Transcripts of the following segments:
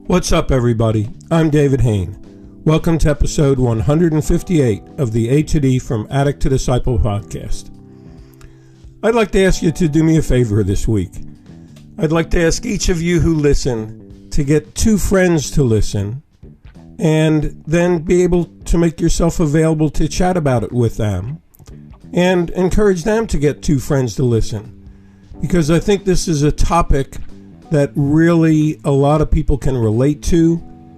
What's up, everybody? I'm David Hain. Welcome to episode 158 of the A to D From Addict to Disciple podcast. I'd like to ask you to do me a favor this week. I'd like to ask each of you who listen to get 2 friends to listen and then be able to make yourself available to chat about it with them and encourage them to get 2 friends to listen, because I think this is a topic that really a lot of people can relate to,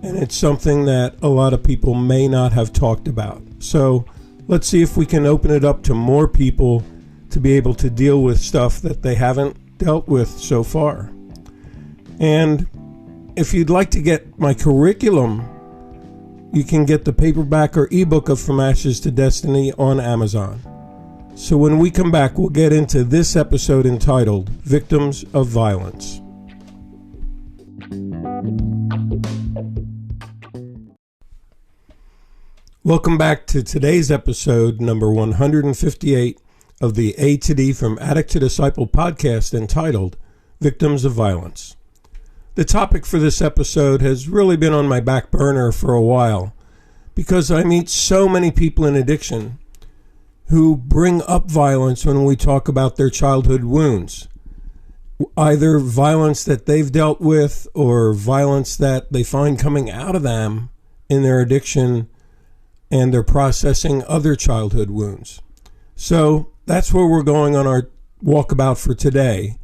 and it's something that a lot of people may not have talked about. So let's see if we can open it up to more people to be able to deal with stuff that they haven't dealt with so far. And if you'd like to get my curriculum, you can get the paperback or ebook of From Ashes to Destiny on Amazon. So when we come back, we'll get into this episode entitled Victims of Violence. Welcome back to today's episode, number 158 of the A to D From Addict to Disciple podcast, entitled Victims of Violence. The topic for this episode has really been on my back burner for a while because I meet so many people in addiction who bring up violence when we talk about their childhood wounds. Either violence that they've dealt with or violence that they find coming out of them in their addiction, and they're processing other childhood wounds. So that's where we're going on our walkabout for today.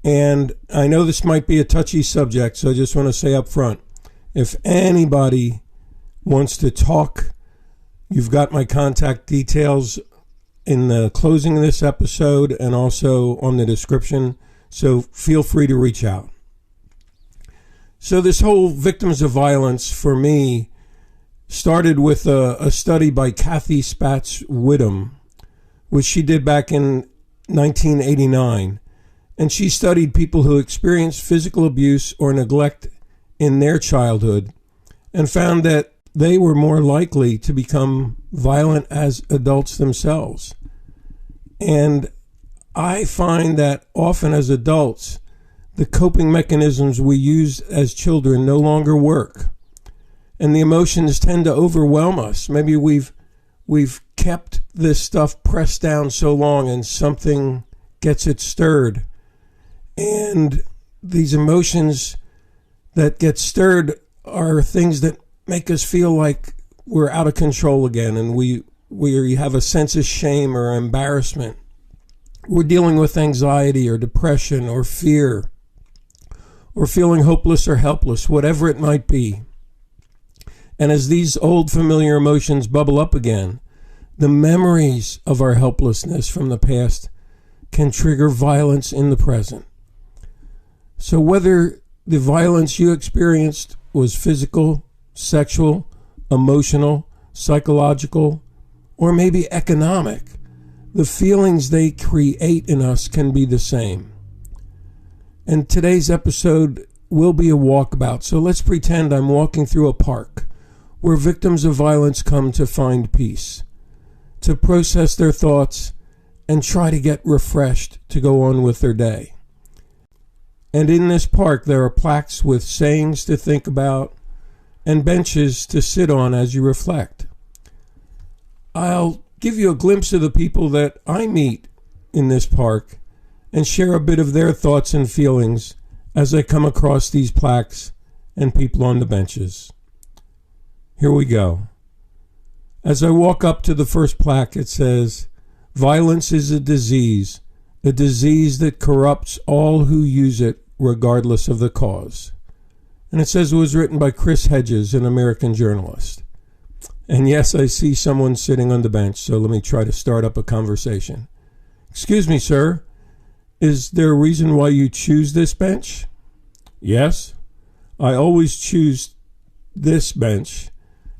And I know this might be a touchy subject, so I just want to say up front, if anybody wants to talk, you've got my contact details in the closing of this episode and also on the description, so feel free to reach out. So this whole victims of violence for me started with a study by Kathy Spatz Whittam, which she did back in 1989. And she studied people who experienced physical abuse or neglect in their childhood and found that they were more likely to become violent as adults themselves. And I find that often as adults, the coping mechanisms we used as children no longer work. And the emotions tend to overwhelm us. Maybe we've kept this stuff pressed down so long and something gets it stirred. And these emotions that get stirred are things that make us feel like we're out of control again, and we have a sense of shame or embarrassment. We're dealing with anxiety or depression or fear or feeling hopeless or helpless, whatever it might be. And as these old familiar emotions bubble up again, the memories of our helplessness from the past can trigger violence in the present. So whether the violence you experienced was physical, sexual, emotional, psychological, or maybe economic, the feelings they create in us can be the same. And today's episode will be a walkabout. So let's pretend I'm walking through a park where victims of violence come to find peace, to process their thoughts, and try to get refreshed to go on with their day. And in this park, there are plaques with sayings to think about and benches to sit on as you reflect. I'll give you a glimpse of the people that I meet in this park and share a bit of their thoughts and feelings as I come across these plaques and people on the benches. Here we go. As I walk up to the first plaque, it says, "Violence is a disease that corrupts all who use it, regardless of the cause." And it says it was written by Chris Hedges, an American journalist. And yes, I see someone sitting on the bench, so let me try to start up a conversation. "Excuse me, sir, is there a reason why you choose this bench?" "Yes, I always choose this bench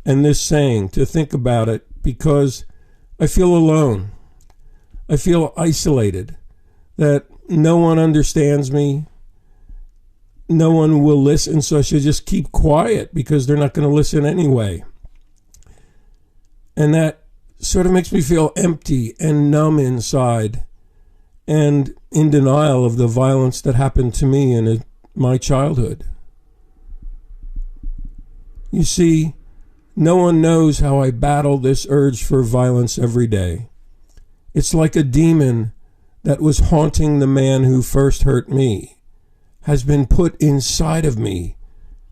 and this saying to think about it because I feel alone. I feel isolated, that no one understands me. No one will listen, so I should just keep quiet because they're not going to listen anyway. And that sort of makes me feel empty and numb inside and in denial of the violence that happened to me in my childhood." You see, no one knows how I battle this urge for violence every day. It's like a demon that was haunting the man who first hurt me, has been put inside of me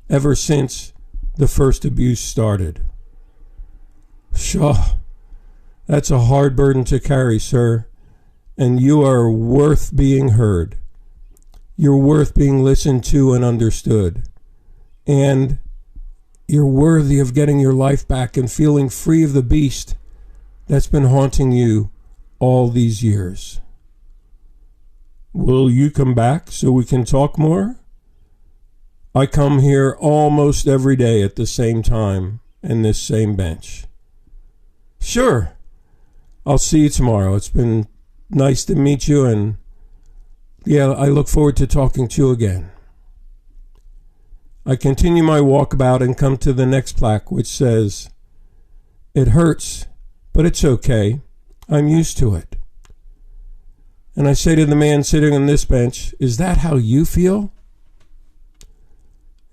ever since the first abuse started. Pshaw, that's a hard burden to carry, sir, and you are worth being heard. You're worth being listened to and understood. And you're worthy of getting your life back and feeling free of the beast that's been haunting you all these years. Will you come back so we can talk more? I come here almost every day at the same time and this same bench. Sure. I'll see you tomorrow. It's been nice to meet you, and I look forward to talking to you again. I continue my walkabout and come to the next plaque, which says, "It hurts, but it's okay. I'm used to it." And I say to the man sitting on this bench, "Is that how you feel?"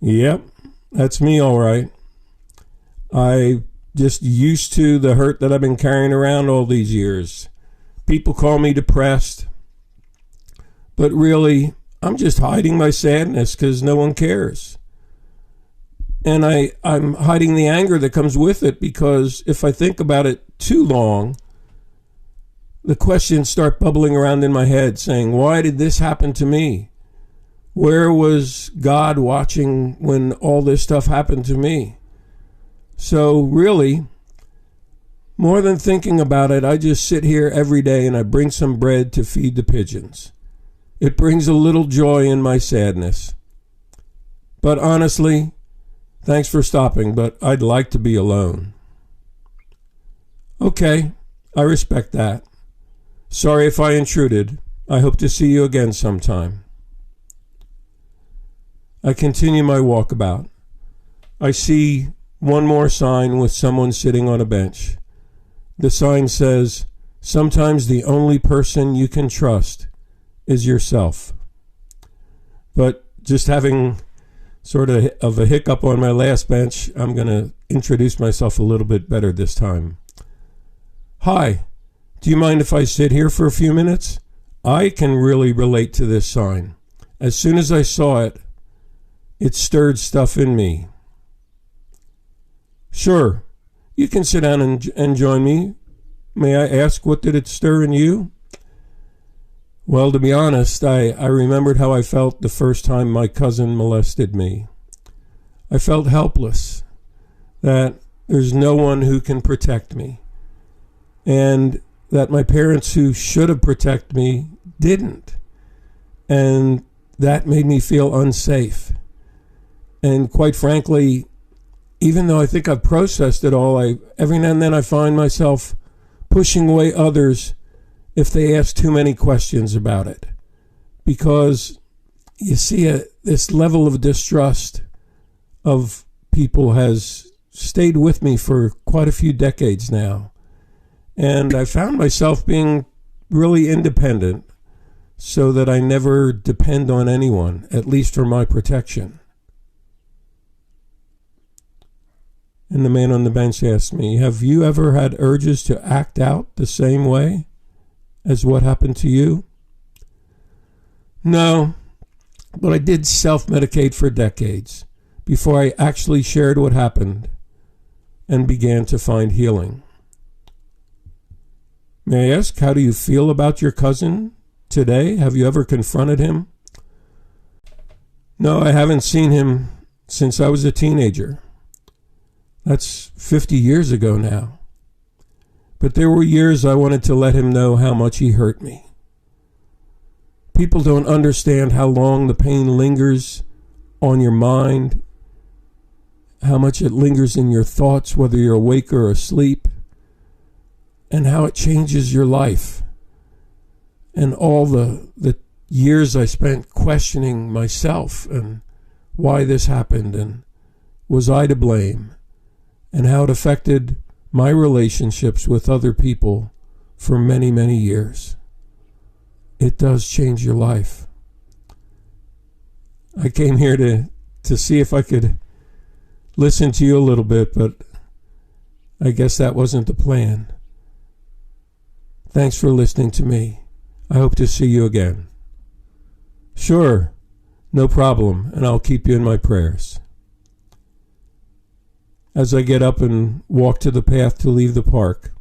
"Yep, that's me all right. I just used to the hurt that I've been carrying around all these years. People call me depressed, but really, I'm just hiding my sadness because no one cares. And I'm hiding the anger that comes with it, because if I think about it too long, the questions start bubbling around in my head saying, why did this happen to me? Where was God watching when all this stuff happened to me? So really, more than thinking about it, I just sit here every day and I bring some bread to feed the pigeons. It brings a little joy in my sadness. But honestly, thanks for stopping, but I'd like to be alone." "Okay, I respect that. Sorry if I intruded. I hope to see you again sometime." I continue my walkabout. I see one more sign with someone sitting on a bench. The sign says, "Sometimes the only person you can trust is yourself." But just having sort of a hiccup on my last bench, I'm going to introduce myself a little bit better this time. "Hi, do you mind if I sit here for a few minutes? I can really relate to this sign. As soon as I saw it, it stirred stuff in me." "Sure, you can sit down and join me. May I ask, what did it stir in you?" "Well, to be honest, I remembered how I felt the first time my cousin molested me. I felt helpless, that there's no one who can protect me, and that my parents who should have protected me didn't. And that made me feel unsafe. And quite frankly, even though I think I've processed it all, every now and then I find myself pushing away others if they ask too many questions about it. Because you see, this level of distrust of people has stayed with me for quite a few decades now. And I found myself being really independent so that I never depend on anyone, at least for my protection. And the man on the bench asked me, "Have you ever had urges to act out the same way as what happened to you?" "No, but I did self-medicate for decades before I actually shared what happened and began to find healing." "May I ask, how do you feel about your cousin today? Have you ever confronted him?" "No, I haven't seen him since I was a teenager. That's 50 years ago now. But there were years I wanted to let him know how much he hurt me. People don't understand how long the pain lingers on your mind, how much it lingers in your thoughts, whether you're awake or asleep, and how it changes your life. And all the years I spent questioning myself and why this happened, and was I to blame, and how it affected my relationships with other people for many, many years. It does change your life. I came here to see if I could listen to you a little bit, but I guess that wasn't the plan. Thanks for listening to me. I hope to see you again. Sure, no problem, and I'll keep you in my prayers. As I get up and walk to the path to leave the park,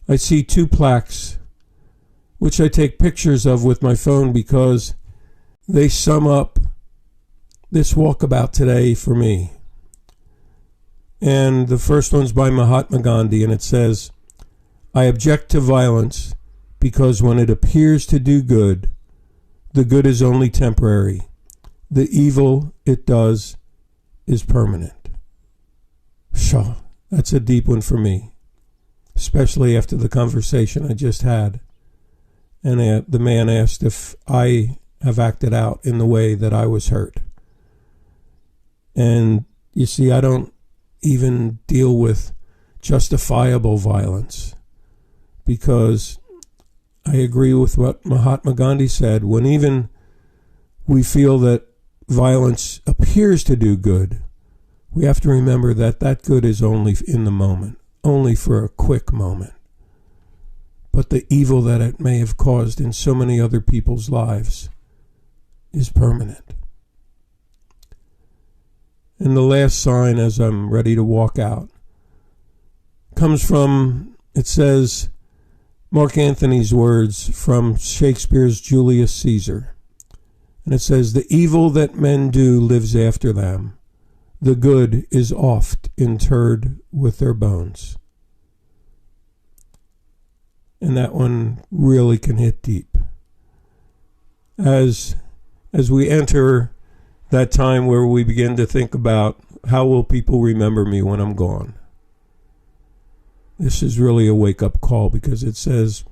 I see two plaques, which I take pictures of with my phone because they sum up this walkabout today for me. And the first one's by Mahatma Gandhi, and it says, "I object to violence because when it appears to do good, the good is only temporary. The evil it does is permanent." Shaw, that's a deep one for me, especially after the conversation I just had. And the man asked if I have acted out in the way that I was hurt. And you see, I don't even deal with justifiable violence, because I agree with what Mahatma Gandhi said. When even we feel that violence appears to do good, we have to remember that that good is only in the moment, only for a quick moment. But the evil that it may have caused in so many other people's lives is permanent. And the last sign, as I'm ready to walk out, comes from, it says, Mark Antony's words from Shakespeare's Julius Caesar. And it says, "The evil that men do lives after them. The good is oft interred with their bones." And that one really can hit deep. As we enter that time where we begin to think about, how will people remember me when I'm gone? This is really a wake-up call, because it says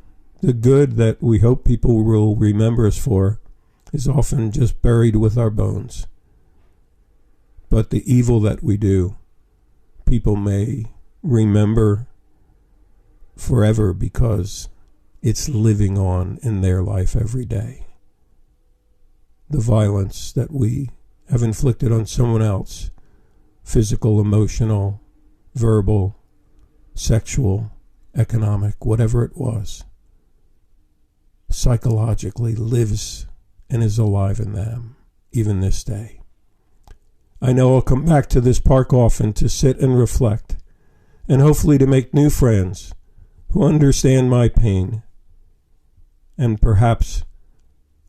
the good that we hope people will remember us for is often just buried with our bones. But the evil that we do, people may remember forever because it's living on in their life every day. The violence that we have inflicted on someone else, physical, emotional, verbal, sexual, economic, whatever it was, psychologically lives and is alive in them, even this day. I know I'll come back to this park often to sit and reflect, and hopefully to make new friends who understand my pain, and perhaps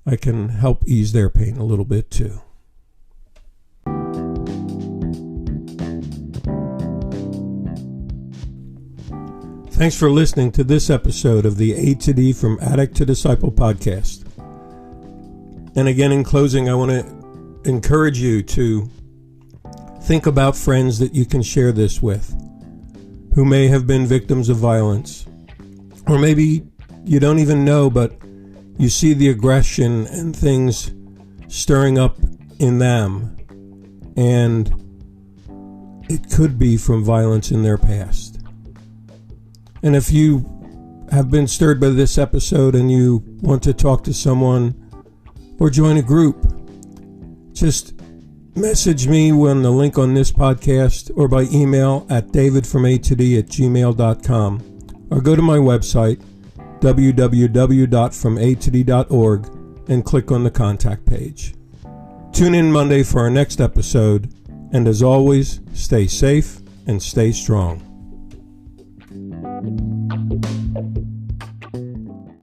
I can help ease their pain a little bit too. Thanks for listening to this episode of the A to D from Addict to Disciple podcast. And again, in closing, I want to encourage you to think about friends that you can share this with, who may have been victims of violence. Or maybe you don't even know, but you see the aggression and things stirring up in them, and it could be from violence in their past. And if you have been stirred by this episode and you want to talk to someone or join a group, just message me on the link on this podcast or by email at davidfromatod@gmail.com, or go to my website, www.fromatod.org, and click on the contact page. Tune in Monday for our next episode, and as always, stay safe and stay strong.